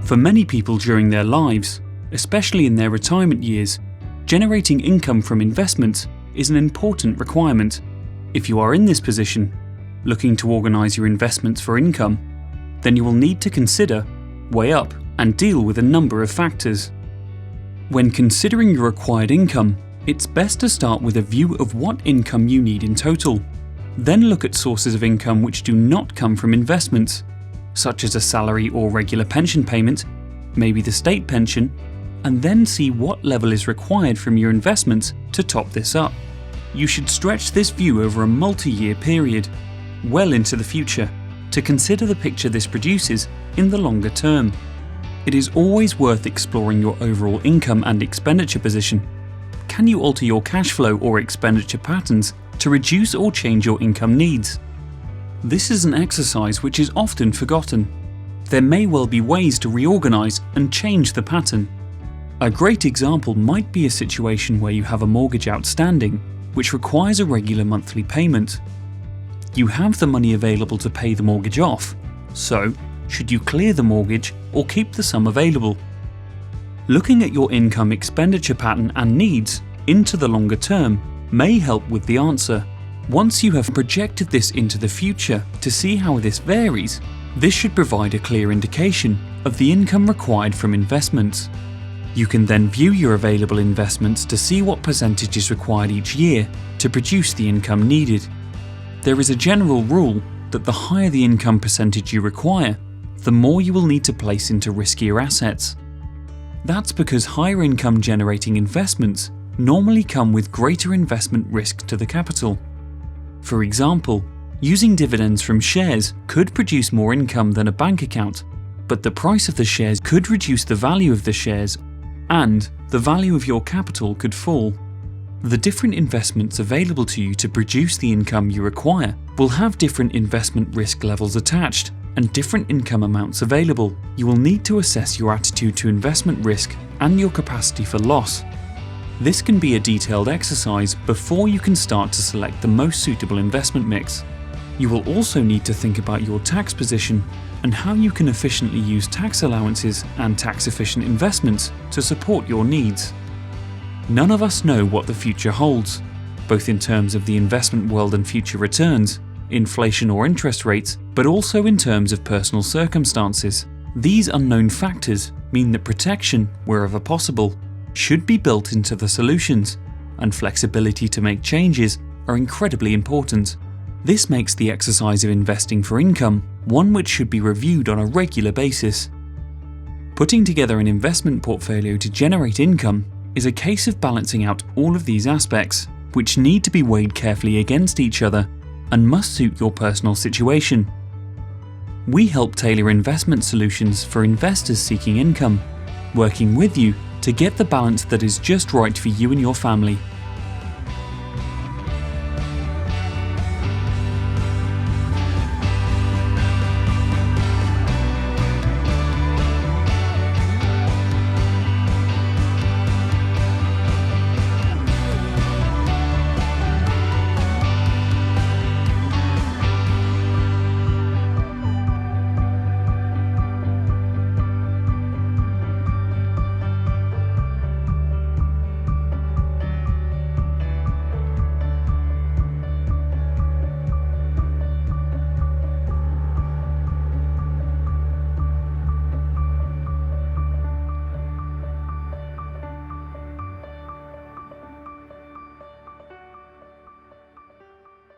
For many people during their lives, especially in their retirement years, generating income from investments is an important requirement. If you are in this position, looking to organise your investments for income, then you will need to consider, weigh up, and deal with a number of factors. When considering your required income, it's best to start with a view of what income you need in total. Then look at sources of income which do not come from investments, such as a salary or regular pension payment, maybe the state pension, and then see what level is required from your investments to top this up. You should stretch this view over a multi-year period, well into the future, to consider the picture this produces in the longer term. It is always worth exploring your overall income and expenditure position. Can you alter your cash flow or expenditure patterns to reduce or change your income needs? This is an exercise which is often forgotten. There may well be ways to reorganize and change the pattern. A great example might be a situation where you have a mortgage outstanding, which requires a regular monthly payment. You have the money available to pay the mortgage off, so should you clear the mortgage or keep the sum available? Looking at your income expenditure pattern and needs into the longer term may help with the answer. Once you have projected this into the future to see how this varies, this should provide a clear indication of the income required from investments. You can then view your available investments to see what percentage is required each year to produce the income needed. There is a general rule that the higher the income percentage you require, the more you will need to place into riskier assets. That's because higher income generating investments normally come with greater investment risk to the capital. For example, using dividends from shares could produce more income than a bank account, but the price of the shares could reduce the value of the shares and the value of your capital could fall. The different investments available to you to produce the income you require will have different investment risk levels attached and different income amounts available. You will need to assess your attitude to investment risk and your capacity for loss. This can be a detailed exercise before you can start to select the most suitable investment mix. You will also need to think about your tax position and how you can efficiently use tax allowances and tax-efficient investments to support your needs. None of us know what the future holds, both in terms of the investment world and future returns, inflation or interest rates, but also in terms of personal circumstances. These unknown factors mean that protection, wherever possible, should be built into the solutions, and flexibility to make changes are incredibly important. This makes the exercise of investing for income one which should be reviewed on a regular basis. Putting together an investment portfolio to generate income is a case of balancing out all of these aspects, which need to be weighed carefully against each other and must suit your personal situation. We help tailor investment solutions for investors seeking income, working with you to get the balance that is just right for you and your family.